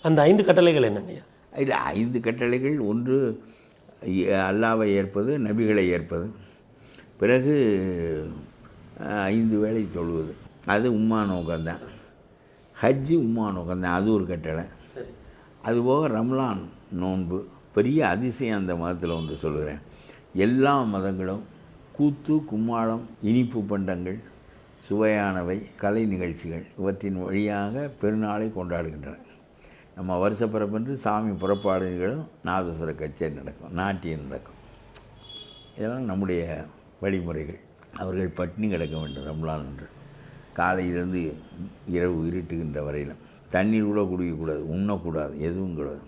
அந்த 5 கட்டளைகள் என்னங்கய்யா? இது 5 கட்டளைகள். ஒன்று அல்லாவை ஏற்பது, நபிகளை ஏற்பது, பிறகு 5 வேளை தொழுவது, அது உம்மா நோக்கம்தான். ஹஜ்ஜு உம்மா நோக்கம்தான், அது ஒரு கட்டளை. அதுபோக ரம்லான் நோன்பு பெரிய அதிசயம் அந்த மதத்தில் ஒன்று சொல்கிறேன். எல்லா மதங்களும் கூத்து, கும்மாளம், இனிப்பு பண்டங்கள், சுவையானவை, கலை நிகழ்ச்சிகள் இவற்றின் வழியாக பெருநாளை கொண்டாடுகின்றன. நம்ம வருஷப்பிறப்பென்று சாமி புறப்பாடுகளும் நாதஸ்வர கச்சேரி நடக்கும், நாட்டியம் நடக்கும். இதெல்லாம் நம்முடைய வழிமுறைகள். அவர்கள் பட்டினி கிடக்க வேண்டும் ரம்லான் என்று. காலையிலிருந்து இரவு இருட்டுகின்ற வரையிலும் தண்ணீர் கூட குடிக்கக்கூடாது, உண்ணக்கூடாது, எதுவும் கூடாது.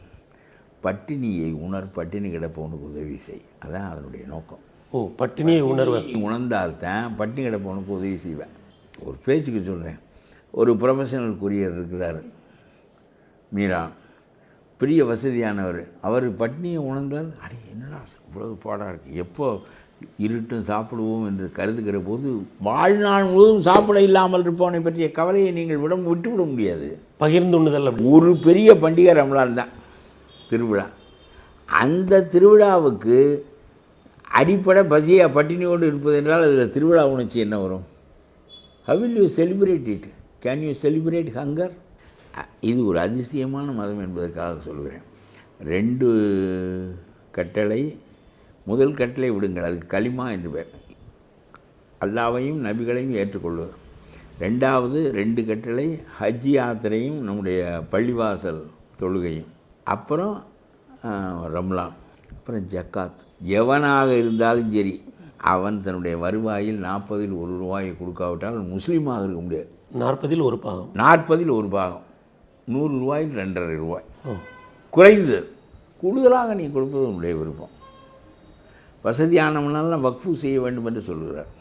பட்டினியை பட்டினி கிடப்பவனுக்கு உதவி செய், அதான் அதனுடைய நோக்கம். பட்டினியை உணர்ந்தால்தான் பட்டினி கிடப்பவனுக்கு உதவி செய்வேன். ஒரு பேச்சுக்கு சொல்கிறேன். ஒரு ப்ரொஃபஷனல் கொரியர் இருக்கிறார், மீரா, பெரிய வசதியானவர். அவர் பட்னியை உணர்ந்தால், என்னடா இவ்வளவு பாடாக இருக்குது, எப்போ இருட்டும் சாப்பிடுவோம் என்று கருதுகிற போது வாழ்நாள் முழுவதும் சாப்பிட இல்லாமல் இருப்பவனை பற்றிய கவலையை நீங்கள் விட்டுவிட முடியாது. பகிர்ந்துண்ணுதல் ஒரு பெரிய பண்டிகை ரம்லான் தான், திருவிழா. அந்த திருவிழாவுக்கு அடிப்படை பட்டினியோடு இருப்பது என்றால் அதில் திருவிழா உணர்ச்சி என்ன வரும்? How will you celebrate it? Can you celebrate hunger? இது ஒரு அதிசயமான மதம் என்பதற்காக சொல்கிறேன். 2 கட்டளை. முதல் கட்டளை விடுங்கள், அதுக்கு கலிமா என்று பேர், அல்லாவையும் நபிகளையும் ஏற்றுக்கொள்வது. 2வது 2 கட்டளை, ஹஜ் யாத்திரையும் நம்முடைய பள்ளிவாசல் தொழுகையும், அப்புறம் ரம்லான், அப்புறம் ஜக்காத். எவனாக இருந்தாலும் சரி, அவன் தன்னுடைய வருவாயில் 40ல் 1 ரூபாயை கொடுக்காவிட்டால் முஸ்லீமாக இருக்க முடியாது. 40ல் 1 பாகம், 40ல் 1 பாகம், 100 ரூபாயில் 2.5 ரூபாய் குறைந்தது. கூடுதலாக நீ கொடுப்பது உன்னுடைய விருப்பம். வசதியானவனால வக்ஃபு செய்ய வேண்டும் என்று சொல்கிறார்.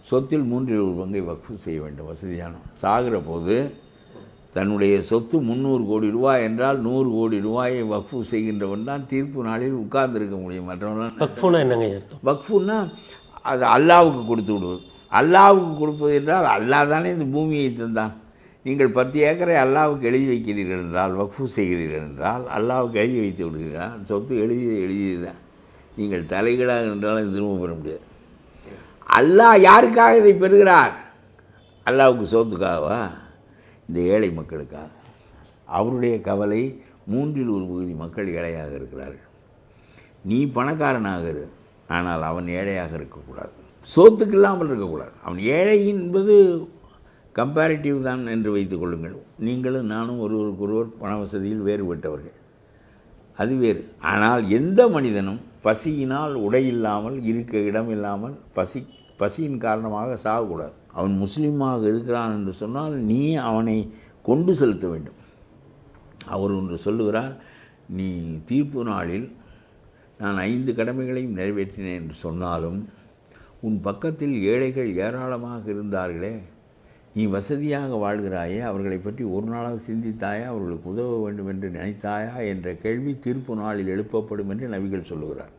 சொத்தில் 3/4 பங்கை வக்ஃபு செய்ய வேண்டும். வசதியானவன் சாகிற போது தன்னுடைய சொத்து 300 கோடி ரூபாய் என்றால் 100 கோடி ரூபாயை வக்ஃபு செய்கின்றவன் தான் தீர்ப்பு நாளில் உட்கார்ந்துருக்க முடியும். மற்றவங்களாம் வக்ஃபுனா என்னங்க அர்த்தம்? வக்ஃபுன்னா அது அல்லாவுக்கு கொடுத்து விடுவது. அல்லாவுக்கு கொடுப்பது என்றால் அல்லாஹ் தானே இந்த பூமியை தந்தான். நீங்கள் 10 ஏக்கரை அல்லாவுக்கு எழுதி வைக்கிறீர்கள் என்றால், வக்ஃபு செய்கிறீர்கள் என்றால் அல்லாவுக்கு எழுதி வைத்து விடுகிறீர்கள். சொத்து எழுதியது தான். நீங்கள் தலைகீழாக என்றாலும் திரும்ப பெற முடியாது. அல்லாஹ் யாருக்காக இதை பெறுகிறார்? அல்லாவுக்கு சொத்துக்காகவா? இந்த ஏழை மக்களுக்காக. அவருடைய கவலை 3/1 பகுதி மக்கள் ஏழையாக இருக்கிறார்கள். நீ பணக்காரனாக இரு, ஆனால் அவன் ஏழையாக இருக்கக்கூடாது, சோத்துக்கு இல்லாமல் இருக்கக்கூடாது. அவன் ஏழை என்பது கம்பேரிட்டிவ் தான் என்று வைத்துக் கொள்ளுங்கள். நீங்களும் நானும் ஒருவருக்கொருவர் பண வசதியில் வேறுபட்டவர்கள், அது வேறு. ஆனால் எந்த மனிதனும் பசியினால் உடை இல்லாமல், இருக்க இடம் இல்லாமல், பசியின் காரணமாக சாகக்கூடாது. அவன் முஸ்லீமாக இருக்கிறான் என்று சொன்னால் நீ அவனை கொண்டு செலுத்த வேண்டும். அவர் ஒன்று சொல்லுகிறார், நீ தீர்ப்பு நாளில் நான் 5 கடமைகளையும் நிறைவேற்றினேன் என்று சொன்னாலும் உன் பக்கத்தில் ஏழைகள் ஏராளமாக இருந்தார்களே, நீ வசதியாக வாழ்கிறாயே, அவர்களை பற்றி ஒரு நாளாக சிந்தித்தாயா, அவர்களுக்கு உதவ வேண்டும் என்று நினைத்தாயா என்ற கேள்வி தீர்ப்பு நாளில் எழுப்பப்படும் என்று நபிகள் சொல்லுகிறார்.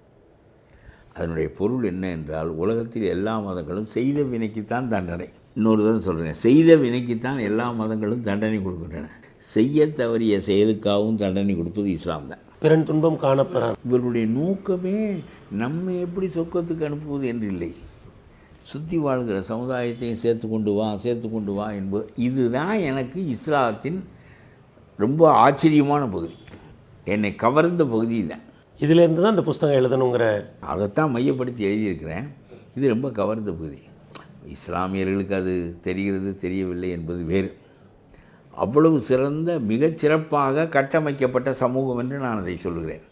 அதனுடைய பொருள் என்ன என்றால், உலகத்தில் எல்லா மதங்களும் செய்த வினைக்குத்தான் தண்டனை. இன்னொரு தான் சொல்கிறேன், செய்த வினைக்குத்தான் எல்லா மதங்களும் தண்டனை கொடுக்கின்றன. செய்ய தவறிய செயலுக்காகவும் தண்டனை கொடுப்பது இஸ்லாம் தான். பிறன் துன்பம் காணப்பெறான். இவர்களுடைய நோக்கமே நம்ம எப்படி சொர்க்கத்துக்கு அனுப்புவது என்று இல்லை, சுற்றி வாழ்கிற சமுதாயத்தையும் சேர்த்து கொண்டு வா என்பது. இதுதான் எனக்கு இஸ்லாத்தின் ரொம்ப ஆச்சரியமான பகுதி, என்னை கவர்ந்த பகுதி தான். இதிலேருந்து தான் இந்த புஸ்தகம் எழுதணுங்கிற அதைத்தான் மையப்படுத்தி எழுதியிருக்கிறேன். இது ரொம்ப கவர்ந்த பகுதி. இஸ்லாமியர்களுக்கு அது தெரியவில்லை என்பது வேறு. அவ்வளவு சிறந்த, மிகச்சிறப்பாக கட்டமைக்கப்பட்ட சமூகம் என்று நான் அதை சொல்லுகிறேன்.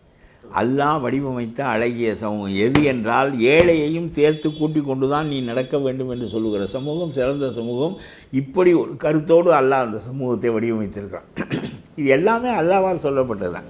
அல்லாஹ் வடிவமைத்த அழகிய சமூகம் எது என்றால், ஏழையையும் சேர்த்து கூட்டிக் கொண்டு தான் நீ நடக்க வேண்டும் என்று சொல்லுகிற சமூகம் சிறந்த சமூகம். இப்படி ஒரு கருத்தோடு அல்லாஹ் அந்த சமூகத்தை வடிவமைத்திருக்கான். இது எல்லாமே அல்லாஹ்வால் சொல்லப்பட்டது தான்.